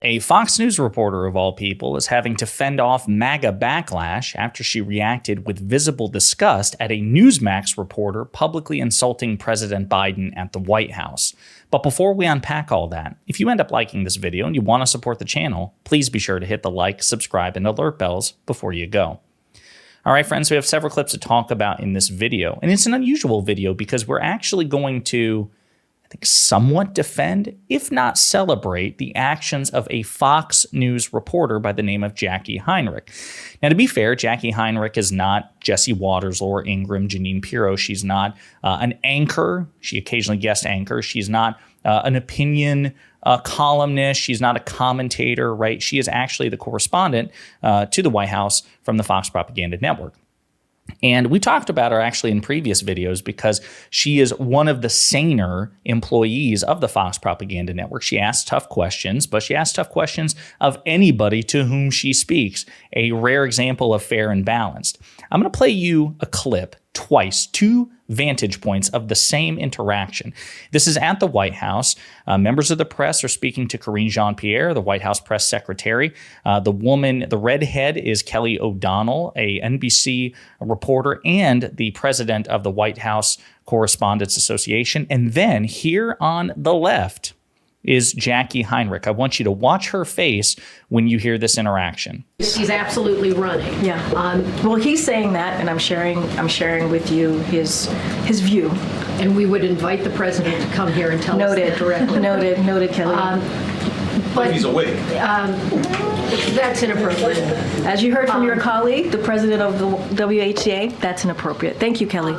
A Fox News reporter, of all people, is having to fend off MAGA backlash after she reacted with visible disgust at a Newsmax reporter publicly insulting President Biden at the White House. But before we unpack all that, if you end up liking this video and you want to support the channel, please be sure to hit the like, subscribe, and alert bells before you go. All right, friends, we have several clips to talk about in this video. And it's an unusual video because we're actually going to somewhat defend, if not celebrate, the actions of a Fox News reporter by the name of Jacqui Heinrich. Now, to be fair, Jacqui Heinrich is not Jesse Waters, Laura Ingraham, Jeanine Pirro. She's not an anchor. She occasionally guest anchors. She's not an opinion columnist. She's not a commentator, right? She is actually the correspondent to the White House from the Fox Propaganda Network. And we talked about her actually in previous videos because she is one of the saner employees of the Fox Propaganda Network. She asks tough questions, but she asks tough questions of anybody to whom she speaks. A rare example of fair and balanced. I'm going to play you a clip twice, two vantage points of the same interaction. This is at the White House. Members of the press are speaking to Karine Jean-Pierre, the White House press secretary. The redhead is Kelly O'Donnell, a NBC reporter and the president of the White House Correspondents Association. And then here on the left is Jacqui Heinrich. I want you to watch her face when you hear this interaction. She's absolutely running. Yeah. Well, he's saying that, and I'm sharing with you his view. And we would invite the president to come here and tell us that directly. Noted, Kelly. But he's awake. That's inappropriate. As you heard from your colleague, the president of the WHA, that's inappropriate. Thank you, Kelly.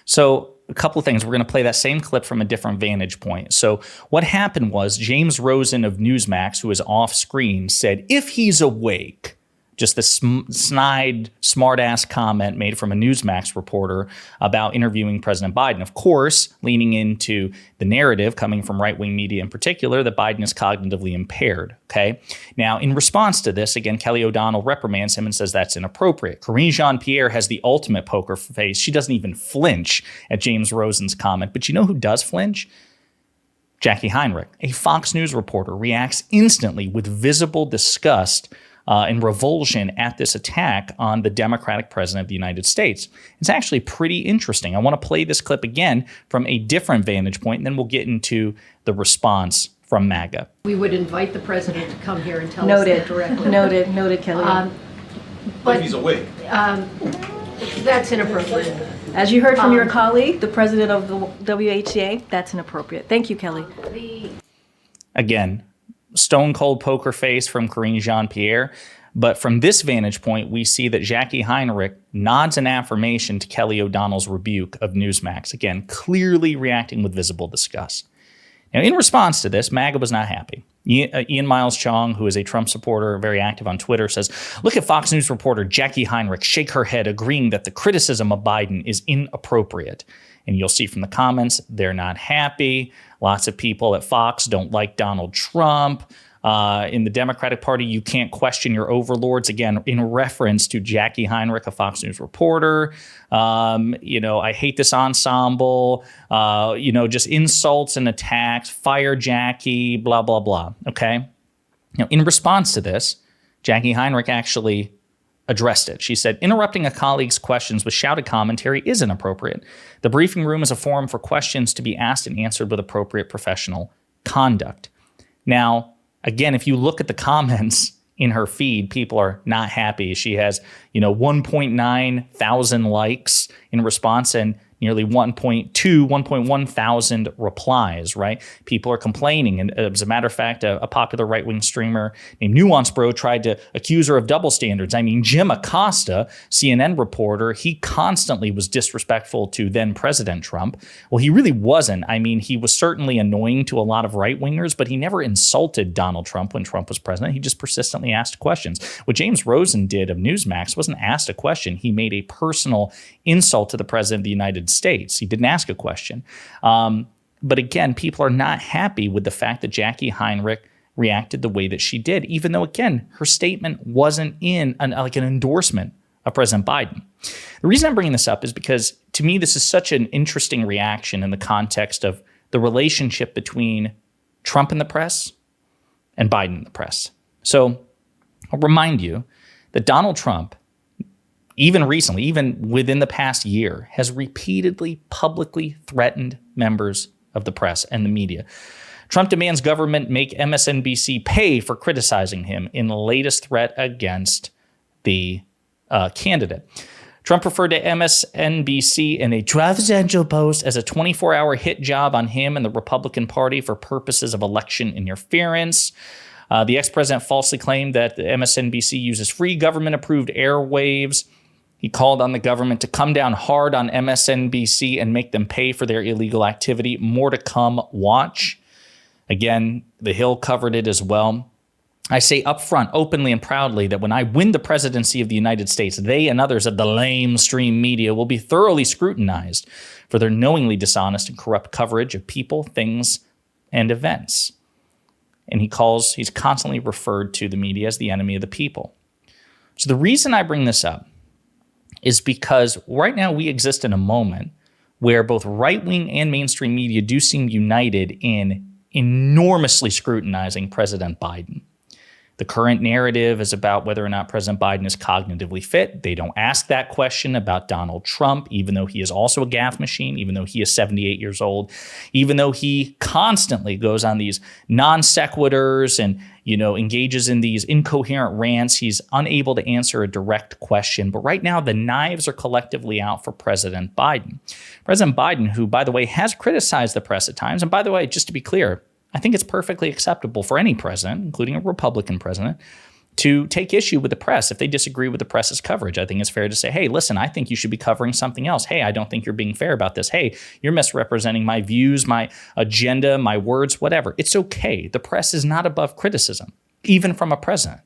So a couple of things. We're going to play that same clip from a different vantage point. So what happened was James Rosen of Newsmax, who is off screen, said, if he's awake, just this snide, smart-ass comment made from a Newsmax reporter about interviewing President Biden. Of course, leaning into the narrative coming from right-wing media in particular that Biden is cognitively impaired. Okay. Now, in response to this, again, Kelly O'Donnell reprimands him and says that's inappropriate. Karine Jean-Pierre has the ultimate poker face. She doesn't even flinch at James Rosen's comment. But you know who does flinch? Jacqui Heinrich, a Fox News reporter, reacts instantly with visible disgust and revulsion at this attack on the Democratic president of the United States. It's actually pretty interesting. I want to play this clip again from a different vantage point, and then we'll get into the response from MAGA. We would invite the president to come here and tell us that directly. Noted, Kelly. But he's awake. That's inappropriate. As you heard from your colleague, the president of the WHA, that's inappropriate. Thank you, Kelly. Again, stone cold poker face from Karine Jean-Pierre. But from this vantage point, we see that Jacqui Heinrich nods an affirmation to Kelly O'Donnell's rebuke of Newsmax. Again, clearly reacting with visible disgust. Now, in response to this, MAGA was not happy. Ian Miles Chong, who is a Trump supporter, very active on Twitter, says, look at Fox News reporter Jacqui Heinrich shake her head, agreeing that the criticism of Biden is inappropriate. And you'll see from the comments, they're not happy. Lots of people at Fox don't like Donald Trump. In the Democratic Party, you can't question your overlords. Again, in reference to Jacqui Heinrich, a Fox News reporter. I hate this ensemble. Just insults and attacks. Fire Jacqui, blah, blah, blah. Okay. Now, in response to this, Jacqui Heinrich actually addressed it. She said, interrupting a colleague's questions with shouted commentary is inappropriate. The briefing room is a forum for questions to be asked and answered with appropriate professional conduct. Now, again, if you look at the comments in her feed, people are not happy. She has, 1.9 thousand likes in response and nearly 1.1 thousand replies, right? People are complaining. And as a matter of fact, a popular right-wing streamer named Nuance Bro tried to accuse her of double standards. I mean, Jim Acosta, CNN reporter, he constantly was disrespectful to then President Trump. Well, he really wasn't. I mean, he was certainly annoying to a lot of right-wingers, but he never insulted Donald Trump when Trump was president. He just persistently asked questions. What James Rosen did of Newsmax wasn't asked a question. He made a personal insult to the president of the United States. He didn't ask a question. But again, people are not happy with the fact that Jacqui Heinrich reacted the way that she did, even though, again, her statement wasn't in an endorsement of President Biden. The reason I'm bringing this up is because, to me, this is such an interesting reaction in the context of the relationship between Trump and the press and Biden in the press. So I'll remind you that Donald Trump, even recently, even within the past year, has repeatedly publicly threatened members of the press and the media. Trump demands government make MSNBC pay for criticizing him in the latest threat against the candidate. Trump referred to MSNBC in a Truth Central post as a 24-hour hit job on him and the Republican Party for purposes of election interference. The ex-president falsely claimed that the MSNBC uses free government-approved airwaves. He called on the government to come down hard on MSNBC and make them pay for their illegal activity. More to come. Watch. Again, The Hill covered it as well. I say upfront, openly and proudly, that when I win the presidency of the United States, they and others of the lamestream media will be thoroughly scrutinized for their knowingly dishonest and corrupt coverage of people, things, and events. And he's constantly referred to the media as the enemy of the people. So the reason I bring this up is because right now we exist in a moment where both right-wing and mainstream media do seem united in enormously scrutinizing President Biden. The current narrative is about whether or not President Biden is cognitively fit. They don't ask that question about Donald Trump, even though he is also a gaffe machine, even though he is 78 years old, even though he constantly goes on these non sequiturs and, engages in these incoherent rants. He's unable to answer a direct question. But right now, the knives are collectively out for President Biden. President Biden, who, by the way, has criticized the press at times. And by the way, just to be clear, I think it's perfectly acceptable for any president, including a Republican president, to take issue with the press if they disagree with the press's coverage. I think it's fair to say, hey, listen, I think you should be covering something else. Hey, I don't think you're being fair about this. Hey, you're misrepresenting my views, my agenda, my words, whatever. It's okay. The press is not above criticism, even from a president.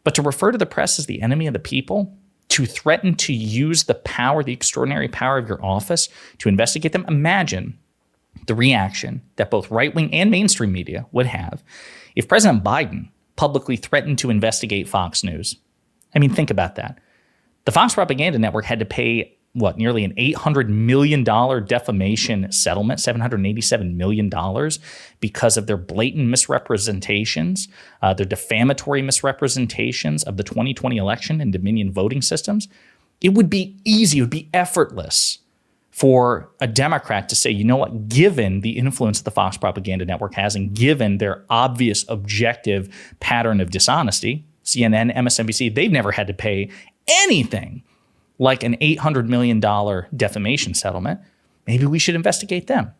But to refer to the press as the enemy of the people, to threaten to use the power, the extraordinary power of your office to investigate them, imagine the reaction that both right-wing and mainstream media would have if President Biden publicly threatened to investigate Fox News. I mean, think about that. The Fox Propaganda Network had to pay, nearly an $800 million defamation settlement, $787 million, because of their blatant misrepresentations, their defamatory misrepresentations of the 2020 election and Dominion voting systems. It would be easy, it would be effortless for a Democrat to say, you know what, given the influence that the Fox Propaganda Network has and given their obvious objective pattern of dishonesty, CNN, MSNBC, they've never had to pay anything like an $800 million defamation settlement. Maybe we should investigate them.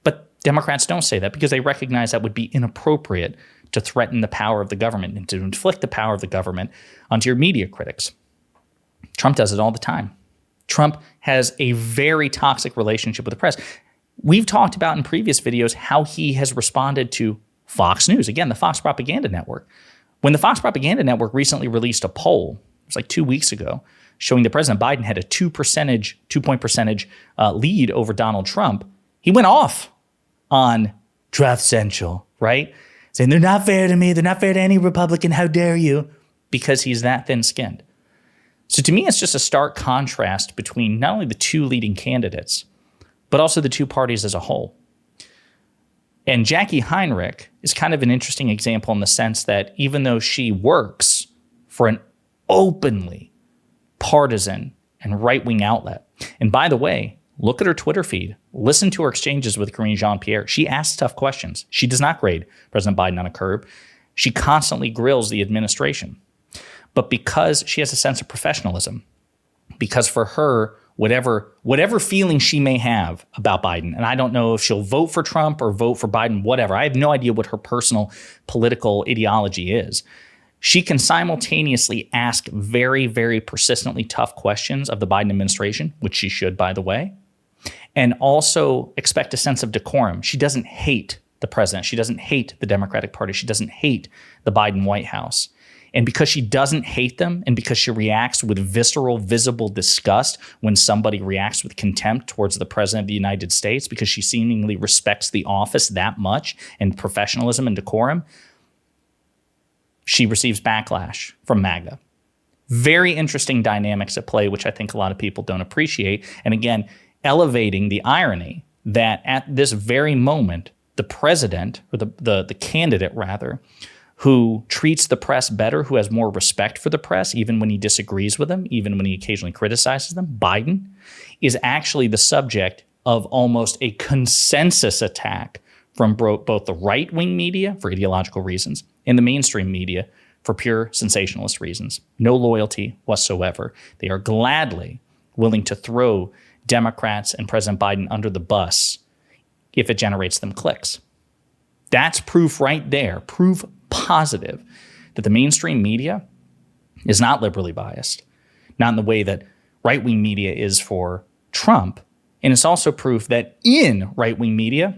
But Democrats don't say that because they recognize that would be inappropriate to threaten the power of the government and to inflict the power of the government onto your media critics. Trump does it all the time. Trump has a very toxic relationship with the press. We've talked about in previous videos how he has responded to Fox News, again, the Fox Propaganda Network. When the Fox Propaganda Network recently released a poll, it was like 2 weeks ago, showing that President Biden had a 2-point percentage lead over Donald Trump, he went off on Truth Central, right? Saying, they're not fair to me, they're not fair to any Republican, how dare you? Because he's that thin-skinned. So to me, it's just a stark contrast between not only the two leading candidates, but also the two parties as a whole. And Jacqui Heinrich is kind of an interesting example in the sense that even though she works for an openly partisan and right-wing outlet, and by the way, look at her Twitter feed, listen to her exchanges with Karine Jean-Pierre. She asks tough questions. She does not grade President Biden on a curb. She constantly grills the administration. But because she has a sense of professionalism, because for her, whatever feeling she may have about Biden, and I don't know if she'll vote for Trump or vote for Biden, whatever. I have no idea what her personal political ideology is. She can simultaneously ask very, very persistently tough questions of the Biden administration, which she should, by the way, and also expect a sense of decorum. She doesn't hate the president. She doesn't hate the Democratic Party. She doesn't hate the Biden White House. And because she doesn't hate them and because she reacts with visceral, visible disgust when somebody reacts with contempt towards the president of the United States, because she seemingly respects the office that much and professionalism and decorum, she receives backlash from MAGA. Very interesting dynamics at play, which I think a lot of people don't appreciate. And again, elevating the irony that at this very moment, the president, or the candidate rather, who treats the press better, who has more respect for the press, even when he disagrees with them, even when he occasionally criticizes them, Biden, is actually the subject of almost a consensus attack from both the right-wing media for ideological reasons and the mainstream media for pure sensationalist reasons. No loyalty whatsoever. They are gladly willing to throw Democrats and President Biden under the bus if it generates them clicks. That's proof right there, proof positive that the mainstream media is not liberally biased, not in the way that right-wing media is for Trump. And it's also proof that in right-wing media,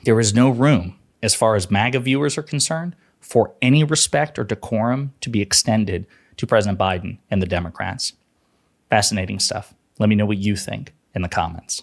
there is no room, as far as MAGA viewers are concerned, for any respect or decorum to be extended to President Biden and the Democrats. Fascinating stuff. Let me know what you think in the comments.